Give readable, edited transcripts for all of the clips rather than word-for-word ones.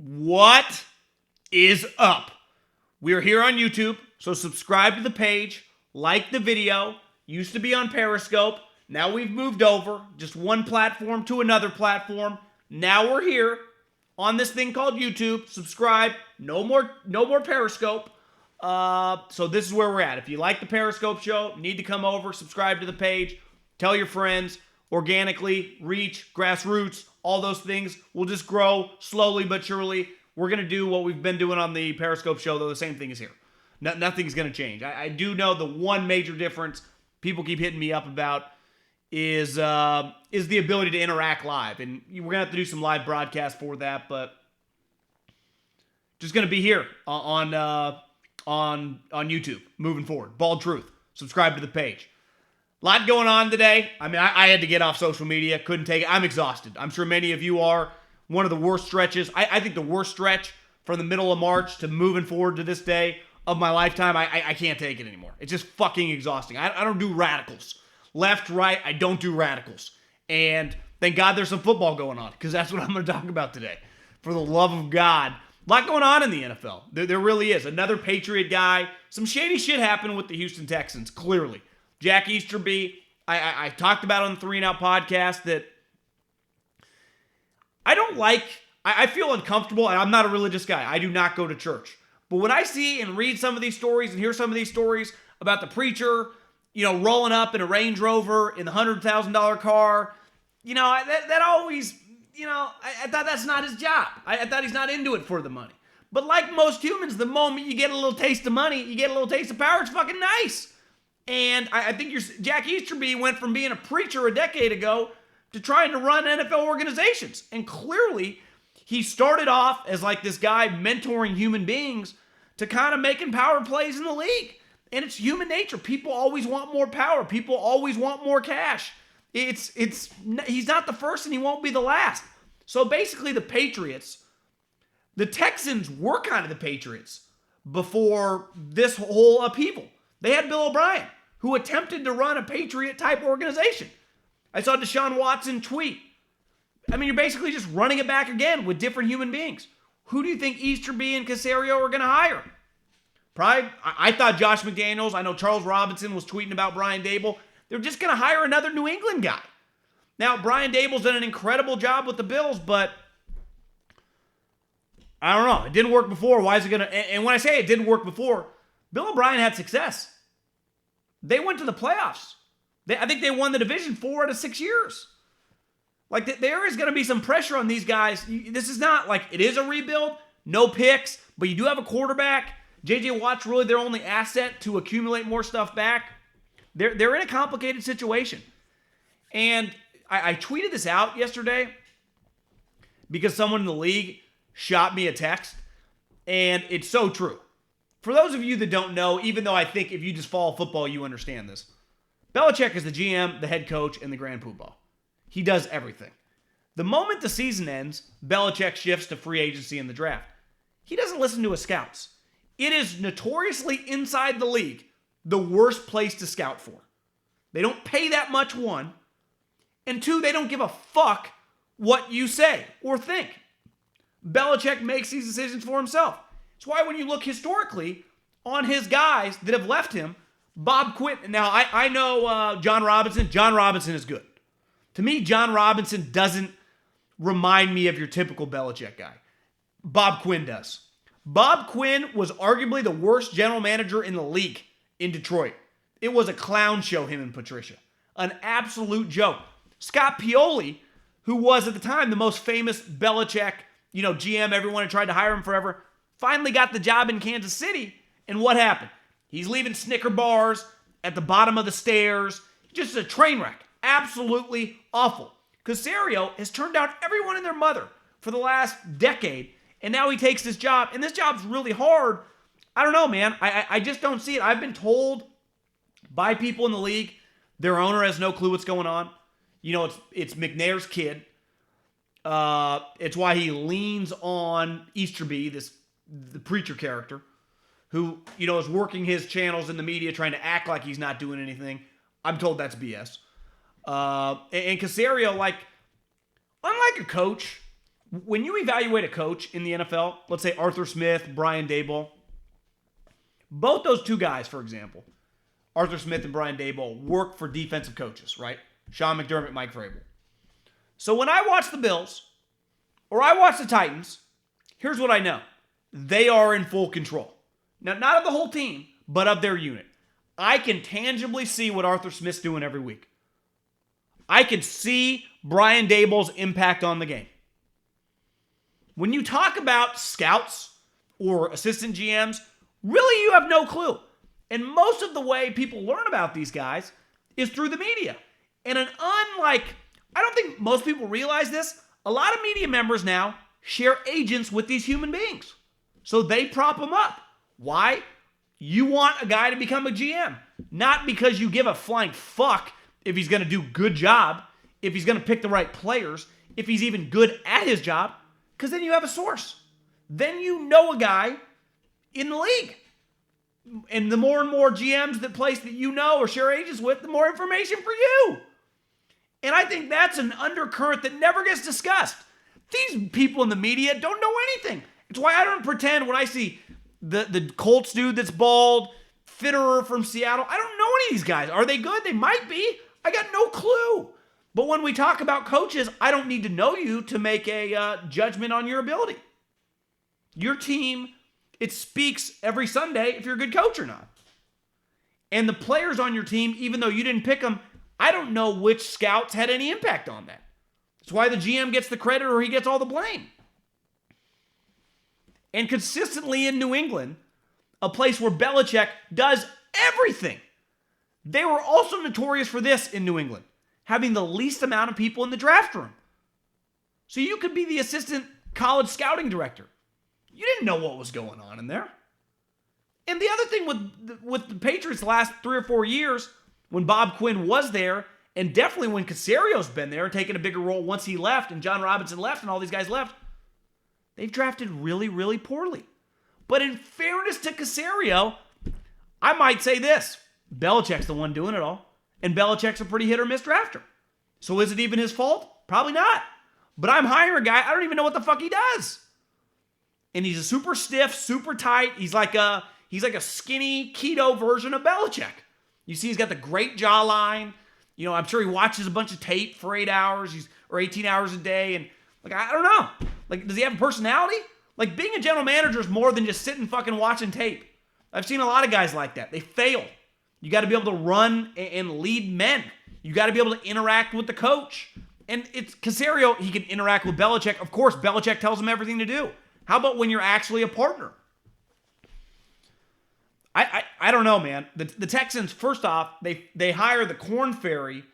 What is up? We're here on YouTube, so subscribe to the page, like the video. Used to be on Periscope. Now we've moved over, just one platform to another platform. Now we're here on this thing called YouTube. Subscribe. No more Periscope. So this is where we're at. If you like the Periscope show, need to come over, subscribe to the page, tell your friends, organically, reach, grassroots, all those things will just grow slowly but surely. We're going to do what we've been doing on the Periscope show, though the same thing is here. Nothing's going to change. I do know the one major difference people keep hitting me up about is the ability to interact live. And we're going to have to do some live broadcasts for that, but just going to be here on YouTube moving forward. Bald Truth. Subscribe to the page. A lot going on today. I mean, I had to get off social media. Couldn't take it. I'm exhausted. I'm sure many of you are. One of the worst stretches. I think the worst stretch from the middle of March to moving forward to this day of my lifetime. I can't take it anymore. It's just fucking exhausting. I don't do radicals. Left, right, I don't do radicals. And thank God there's some football going on, because that's what I'm going to talk about today. For the love of God. A lot going on in the NFL. There really is. Another Patriot guy. Some shady shit happened with the Houston Texans, clearly. Jack Easterby, I talked about on the 3 and Out podcast that I don't like, I feel uncomfortable, and I'm not a religious guy. I do not go to church. But when I see and read some of these stories and hear some of these stories about the preacher, rolling up in a Range Rover in the $100,000 car, that always, I thought that's not his job. I thought he's not into it for the money. But like most humans, the moment you get a little taste of money, you get a little taste of power, it's fucking nice. And I think Jack Easterby went from being a preacher a decade ago to trying to run NFL organizations. And clearly, he started off as like this guy mentoring human beings to kind of making power plays in the league. And it's human nature. People always want more power. People always want more cash. He's not the first and he won't be the last. So basically the Texans were kind of the Patriots before this whole upheaval. They had Bill O'Brien, who attempted to run a Patriot-type organization. I saw Deshaun Watson tweet. I mean, you're basically just running it back again with different human beings. Who do you think Easterby and Caserio are going to hire? Probably, I thought Josh McDaniels. I know Charles Robinson was tweeting about Brian Dable. They're just going to hire another New England guy. Now, Brian Dable's done an incredible job with the Bills, but I don't know. It didn't work before. Why is it going to? And when I say it didn't work before, Bill O'Brien had success. They went to the playoffs. I think they won the division 4 out of 6 years. Like, there is going to be some pressure on these guys. This is not like, it is a rebuild, no picks, but you do have a quarterback. J.J. Watt's really their only asset to accumulate more stuff back. They're in a complicated situation. And I tweeted this out yesterday because someone in the league shot me a text, and it's so true. For those of you that don't know, even though I think if you just follow football, you understand this, Belichick is the GM, the head coach, and the grand poobah. He does everything. The moment the season ends, Belichick shifts to free agency and the draft. He doesn't listen to his scouts. It is notoriously inside the league the worst place to scout for. They don't pay that much, 1. And 2, they don't give a fuck what you say or think. Belichick makes these decisions for himself. It's why when you look historically on his guys that have left him, Bob Quinn. Now, I know John Robinson. John Robinson is good. To me, John Robinson doesn't remind me of your typical Belichick guy. Bob Quinn does. Bob Quinn was arguably the worst general manager in the league in Detroit. It was a clown show, him and Patricia. An absolute joke. Scott Pioli, who was at the time the most famous Belichick, GM, everyone had tried to hire him forever, finally got the job in Kansas City, and what happened? He's leaving Snicker bars at the bottom of the stairs. Just a train wreck. Absolutely awful. Caserio has turned down everyone and their mother for the last decade, and now he takes this job, and this job's really hard. I don't know, man. I just don't see it. I've been told by people in the league, their owner has no clue what's going on. It's McNair's kid. It's why he leans on Easterby, the preacher character, who, is working his channels in the media trying to act like he's not doing anything. I'm told that's BS. And Caserio, unlike a coach, When you evaluate a coach in the NFL, let's say Arthur Smith, Brian Daboll, both those two guys, for example, Arthur Smith and Brian Daboll, work for defensive coaches, right? Sean McDermott, Mike Vrabel. So when I watch the Bills or I watch the Titans, here's what I know. They are in full control. Now, not of the whole team, but of their unit. I can tangibly see what Arthur Smith's doing every week. I can see Brian Daboll's impact on the game. When you talk about scouts or assistant GMs, really you have no clue. And most of the way people learn about these guys is through the media. And I don't think most people realize this, a lot of media members now share agents with these human beings. So they prop them up. Why? You want a guy to become a GM. Not because you give a flying fuck if he's going to do a good job, if he's going to pick the right players, if he's even good at his job, because then you have a source. Then you know a guy in the league. And the more and more GMs that place that you know or share agents with, the more information for you. And I think that's an undercurrent that never gets discussed. These people in the media don't know anything. It's why I don't pretend when I see the Colts dude that's bald, Fitterer from Seattle. I don't know any of these guys. Are they good? They might be. I got no clue. But when we talk about coaches, I don't need to know you to make a judgment on your ability. Your team, it speaks every Sunday if you're a good coach or not. And the players on your team, even though you didn't pick them, I don't know which scouts had any impact on that. That's why the GM gets the credit or he gets all the blame. And consistently in New England, a place where Belichick does everything. They were also notorious for this in New England, having the least amount of people in the draft room. So you could be the assistant college scouting director. You didn't know what was going on in there. And the other thing with the Patriots the last 3 or 4 years, when Bob Quinn was there, and definitely when Casario's been there and taken a bigger role once he left and John Robinson left and all these guys left, they've drafted really, really poorly. But in fairness to Casario, I might say this. Belichick's the one doing it all. And Belichick's a pretty hit or miss drafter. So is it even his fault? Probably not. But I'm hiring a guy, I don't even know what the fuck he does. And he's a super stiff, super tight. He's like a skinny keto version of Belichick. You see he's got the great jawline. You know, I'm sure he watches a bunch of tape for 8 hours or 18 hours a day. And I don't know. Does he have a personality? Being a general manager is more than just sitting fucking watching tape. I've seen a lot of guys like that. They fail. You got to be able to run and lead men. You got to be able to interact with the coach. And it's Casario, he can interact with Belichick. Of course, Belichick tells him everything to do. How about when you're actually a partner? I don't know, man. The Texans, first off, they hire the Corn Ferry,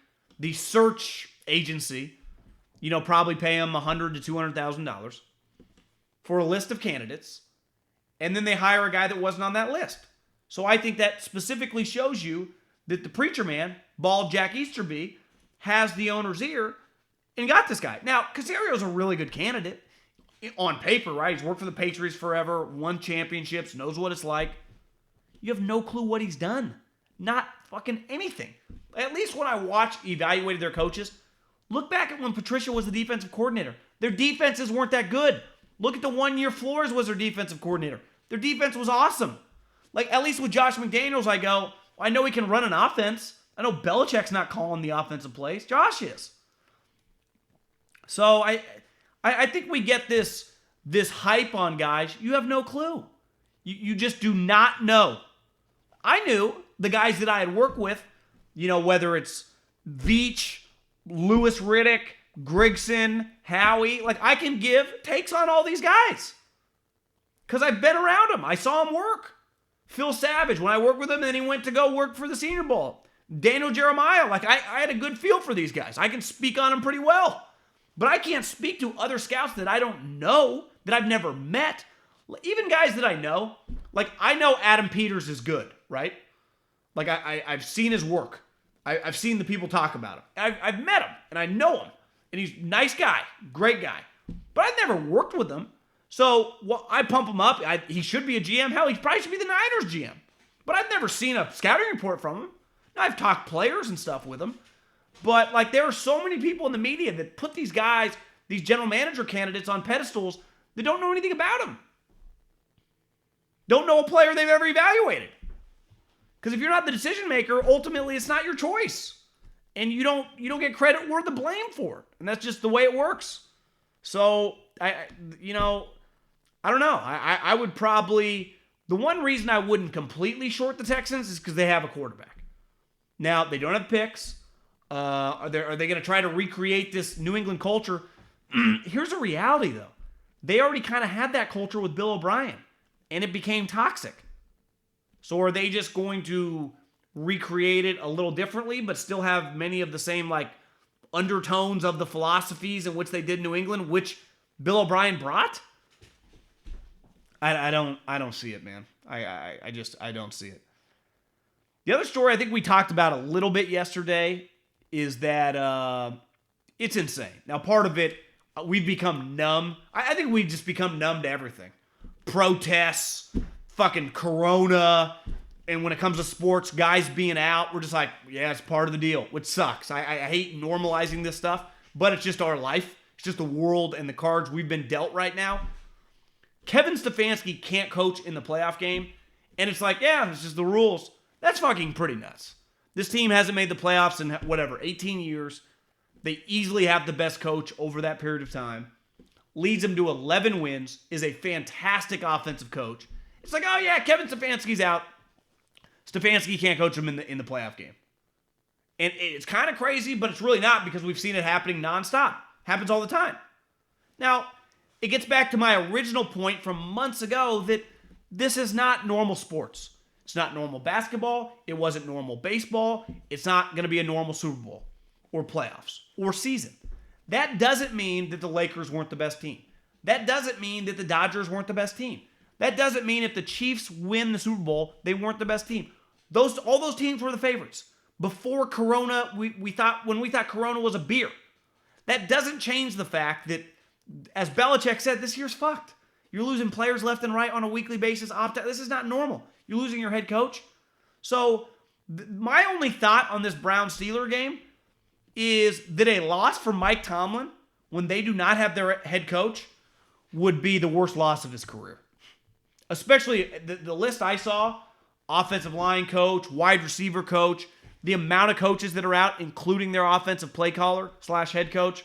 the search agency, probably pay them $100,000 to $200,000 for a list of candidates, and then they hire a guy that wasn't on that list. So I think that specifically shows you that the preacher man, bald Jack Easterby, has the owner's ear and got this guy. Now, Casario's a really good candidate on paper, right? He's worked for the Patriots forever, won championships, knows what it's like. You have no clue what he's done. Not fucking anything. At least when I evaluated their coaches, look back at when Patricia was the defensive coordinator. Their defenses weren't that good. Look at the 1 year Flores was their defensive coordinator. Their defense was awesome. At least with Josh McDaniels, I know he can run an offense. I know Belichick's not calling the offensive plays. Josh is. So I think we get this hype on guys. You have no clue. You just do not know. I knew the guys that I had worked with, whether it's Veach, Louis Riddick, Grigson, Howie. I can give takes on all these guys. Because I've been around them. I saw them work. Phil Savage, when I worked with him, then he went to go work for the Senior Bowl. Daniel Jeremiah, I had a good feel for these guys. I can speak on them pretty well. But I can't speak to other scouts that I don't know, that I've never met. Even guys that I know. I know Adam Peters is good, right? I've seen his work. I've seen the people talk about him. I've met him, and I know him. And he's a nice guy, great guy. But I've never worked with him. So I pump him up. He should be a GM. Hell, he probably should be the Niners GM. But I've never seen a scouting report from him. Now, I've talked players and stuff with him. But there are so many people in the media that put these guys these general manager candidates on pedestals that don't know anything about him. Don't know a player they've ever evaluated. Because if you're not the decision maker, ultimately it's not your choice. And you don't get credit or the blame for it. And that's just the way it works. So, I don't know. I would probably, the one reason I wouldn't completely short the Texans is because they have a quarterback. Now, they don't have picks. Are they going to try to recreate this New England culture? Here's a reality, though. They already kind of had that culture with Bill O'Brien, and it became toxic. So are they just going to recreate it a little differently, but still have many of the same undertones of the philosophies in which they did in New England, which Bill O'Brien brought? I don't see it, man. I don't see it. The other story I think we talked about a little bit yesterday is that it's insane. Now, part of it, we've become numb. I think we've just become numb to everything. Protests, fucking Corona, and when it comes to sports, guys being out, we're just like, yeah, it's part of the deal, which sucks. I hate normalizing this stuff, but it's just our life. It's just the world and the cards we've been dealt right now. Kevin Stefanski can't coach in the playoff game, and it's like, yeah, it's just the rules. That's fucking pretty nuts. This team hasn't made the playoffs in, 18 years. They easily have the best coach over that period of time. Leads them to 11 wins, is a fantastic offensive coach. It's like, oh yeah, Kevin Stefanski's out. Stefanski can't coach him in the playoff game. And it's kind of crazy, but it's really not because we've seen it happening nonstop. Happens all the time. Now, it gets back to my original point from months ago that this is not normal sports. It's not normal basketball. It wasn't normal baseball. It's not going to be a normal Super Bowl or playoffs or season. That doesn't mean that the Lakers weren't the best team. That doesn't mean that the Dodgers weren't the best team. That doesn't mean if the Chiefs win the Super Bowl, they weren't the best team. All those teams were the favorites. Before Corona, we thought Corona was a beer. That doesn't change the fact that, as Belichick said, this year's fucked. You're losing players left and right on a weekly basis. This is not normal. You're losing your head coach. So my only thought on this Browns-Steelers game is that a loss for Mike Tomlin, when they do not have their head coach, would be the worst loss of his career. Especially the list I saw, offensive line coach, wide receiver coach, the amount of coaches that are out, including their offensive play caller / head coach,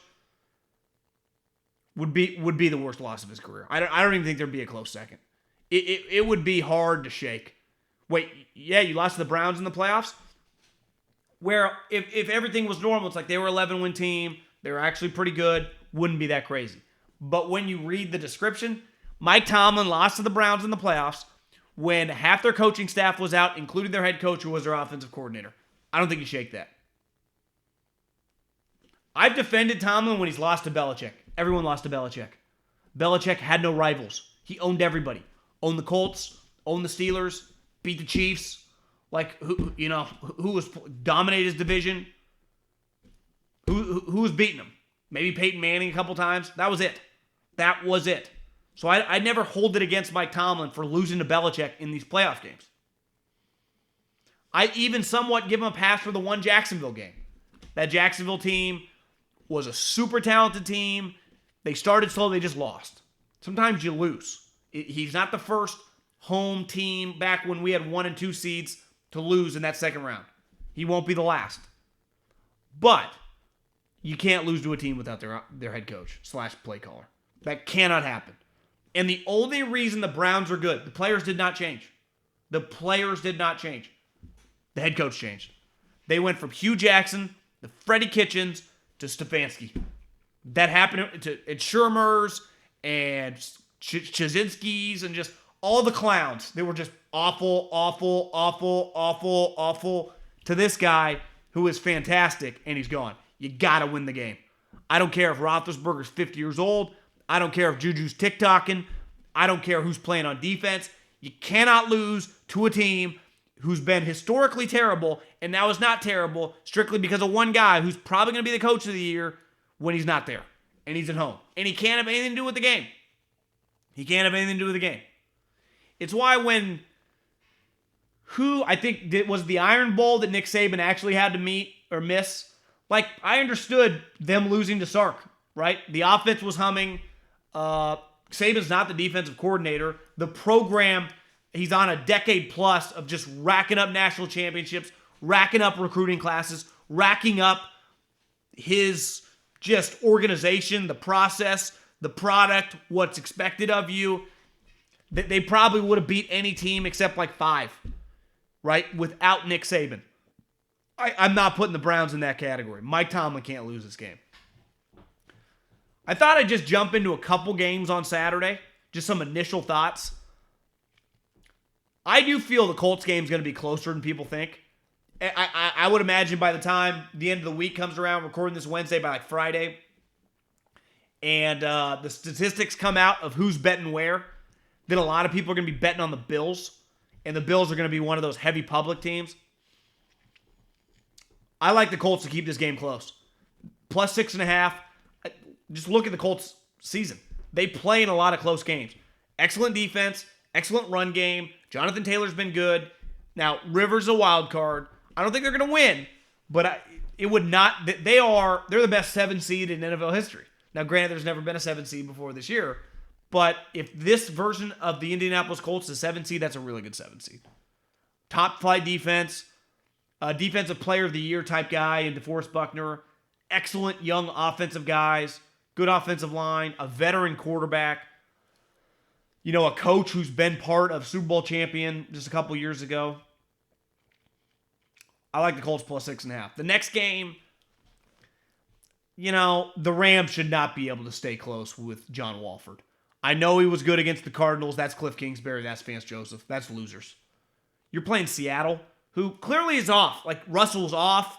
would be the worst loss of his career. I don't even think there'd be a close second. It would be hard to shake. Wait, yeah, you lost to the Browns in the playoffs? Where if everything was normal, it's like they were an 11-win team, they were actually pretty good, wouldn't be that crazy. But when you read the description, Mike Tomlin lost to the Browns in the playoffs when half their coaching staff was out, including their head coach who was their offensive coordinator. I don't think you shake that. I've defended Tomlin when he's lost to Belichick. Everyone lost to Belichick. Belichick had no rivals. He owned everybody. Owned the Colts, owned the Steelers, beat the Chiefs. Who was dominated his division? Who was beating him? Maybe Peyton Manning a couple times. That was it. So I never hold it against Mike Tomlin for losing to Belichick in these playoff games. I even somewhat give him a pass for the one Jacksonville game. That Jacksonville team was a super talented team. They started slow, they just lost. Sometimes you lose. He's not the first home team back when we had 1 and 2 seeds to lose in that second round. He won't be the last. But you can't lose to a team without their head coach / play caller. That cannot happen. And the only reason the Browns are good, the players did not change. The head coach changed. They went from Hugh Jackson, to Freddie Kitchens, to Stefanski. That happened at Shermer's and Chazinski's and just all the clowns. They were just awful to this guy who is fantastic, and he's gone. You got to win the game. I don't care if Roethlisberger's 50 years old. I don't care if Juju's TikToking. I don't care who's playing on defense. You cannot lose to a team who's been historically terrible and now is not terrible strictly because of one guy who's probably going to be the coach of the year when he's not there and he's at home. And he can't have anything to do with the game. It's why when I think it was the Iron Bowl that Nick Saban actually had to meet or miss, I understood them losing to Sark, right? The offense was humming. Saban's not the defensive coordinator. The program, he's on a decade plus of just racking up national championships, racking up recruiting classes, racking up his just organization, the process, the product, what's expected of you. They probably would have beat any team except like 5, right? Without Nick Saban. I'm not putting the Browns in that category. Mike Tomlin can't lose this game. I thought I'd just jump into a couple games on Saturday. Just some initial thoughts. I do feel the Colts game is going to be closer than people think. I would imagine by the time the end of the week comes around, recording this Wednesday by like Friday, and the statistics come out of who's betting where, then a lot of people are going to be betting on the Bills, and the Bills are going to be one of those heavy public teams. I like the Colts to keep this game close. Plus 6.5. Just look at the Colts season. They play in a lot of close games. Excellent defense, excellent run game. Jonathan Taylor's been good. Now, Rivers a wild card. I don't think they're going to win, but it would not. They're the best 7 seed in NFL history. Now, granted, there's never been a 7 seed before this year, but if this version of the Indianapolis Colts is 7 seed, that's a really good 7 seed. Top flight defense, defensive player of the year type guy in DeForest Buckner, excellent young offensive guys, good offensive line, a veteran quarterback, a coach who's been part of Super Bowl champion just a couple years ago. I like the Colts plus 6.5. The next game, the Rams should not be able to stay close with John Wolford. I know he was good against the Cardinals. That's Cliff Kingsbury. That's Vance Joseph. That's losers. You're playing Seattle, who clearly is off. Like, Russell's off.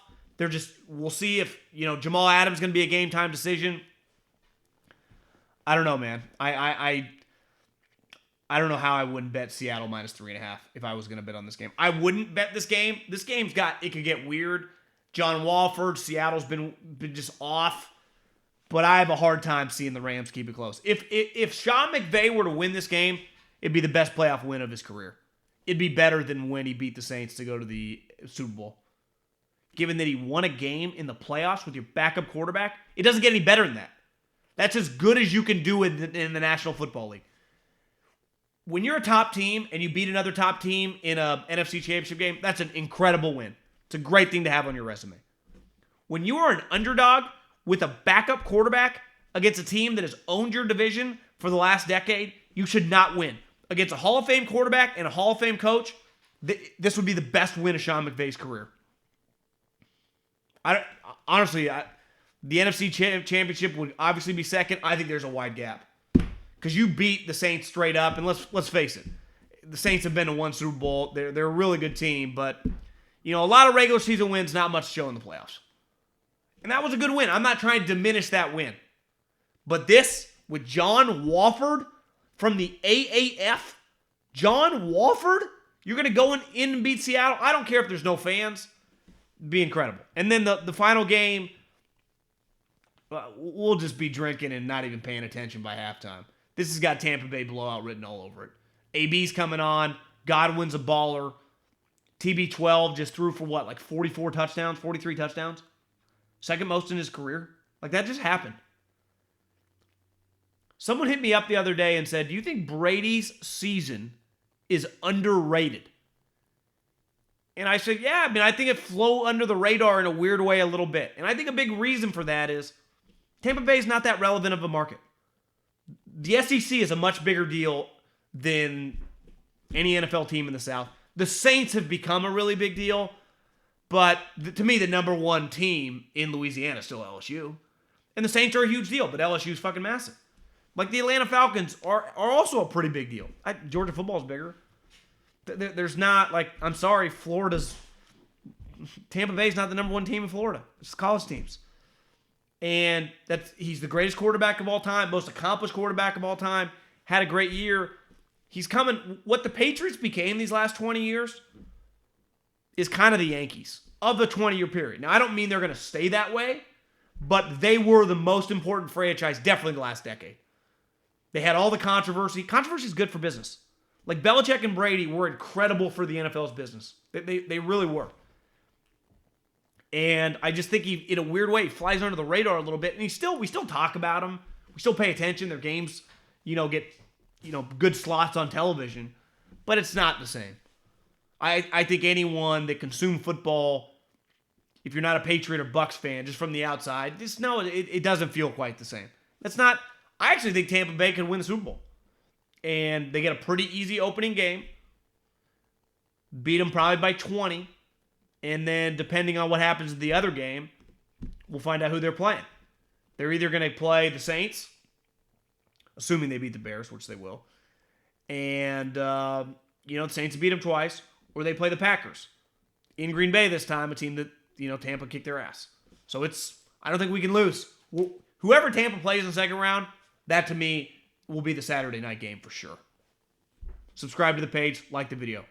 We'll see if, Jamal Adams is going to be a game time decision. I don't know, man. I don't know how I wouldn't bet Seattle minus 3.5 if I was going to bet on this game. I wouldn't bet this game. This game's it could get weird. John Wolford, Seattle's been just off. But I have a hard time seeing the Rams keep it close. If Sean McVay were to win this game, it'd be the best playoff win of his career. It'd be better than when he beat the Saints to go to the Super Bowl. Given that he won a game in the playoffs with your backup quarterback, it doesn't get any better than that. That's as good as you can do in the National Football League. When you're a top team and you beat another top team in a NFC Championship game, that's an incredible win. It's a great thing to have on your resume. When you are an underdog with a backup quarterback against a team that has owned your division for the last decade, you should not win. Against a Hall of Fame quarterback and a Hall of Fame coach, this would be the best win of Sean McVay's career. Honestly, the NFC Championship would obviously be second. I think there's a wide gap. Because you beat the Saints straight up, and let's face it, the Saints have been to one Super Bowl. They're a really good team, but a lot of regular season wins, not much show in the playoffs. And that was a good win. I'm not trying to diminish that win. But this, with John Wolford from the AAF, John Wolford, you're going to go in and beat Seattle? I don't care if there's no fans. It'd be incredible. And then the final game, we'll just be drinking and not even paying attention by halftime. This has got Tampa Bay blowout written all over it. AB's coming on. Godwin's a baller. TB12 just threw for 44 touchdowns, 43 touchdowns? Second most in his career? That just happened. Someone hit me up the other day and said, do you think Brady's season is underrated? And I said, yeah, I think it flew under the radar in a weird way a little bit. And I think a big reason for that is Tampa Bay is not that relevant of a market. The SEC is a much bigger deal than any NFL team in the South. The Saints have become a really big deal, but to me, the number one team in Louisiana is still LSU. And the Saints are a huge deal, but LSU is fucking massive. The Atlanta Falcons are also a pretty big deal. Georgia football is bigger. There's not, I'm sorry, Tampa Bay's not the number one team in Florida. It's college teams. And he's the greatest quarterback of all time, most accomplished quarterback of all time, had a great year. He's coming. What the Patriots became these last 20 years is kind of the Yankees of the 20-year period. Now, I don't mean they're going to stay that way, but they were the most important franchise definitely the last decade. They had all the controversy. Controversy is good for business. Belichick and Brady were incredible for the NFL's business. They really were. And I just think he, in a weird way, flies under the radar a little bit. And we still talk about him. We still pay attention. Their games, get, good slots on television. But it's not the same. I think anyone that consumes football, if you're not a Patriot or Bucks fan, just from the outside, it doesn't feel quite the same. I actually think Tampa Bay could win the Super Bowl. And they get a pretty easy opening game. Beat them probably by 20. And then depending on what happens in the other game, we'll find out who they're playing. They're either going to play the Saints, assuming they beat the Bears, which they will. And, the Saints beat them twice. Or they play the Packers. In Green Bay this time, a team that, Tampa kicked their ass. So I don't think we can lose. Whoever Tampa plays in the second round, that to me will be the Saturday night game for sure. Subscribe to the page, like the video.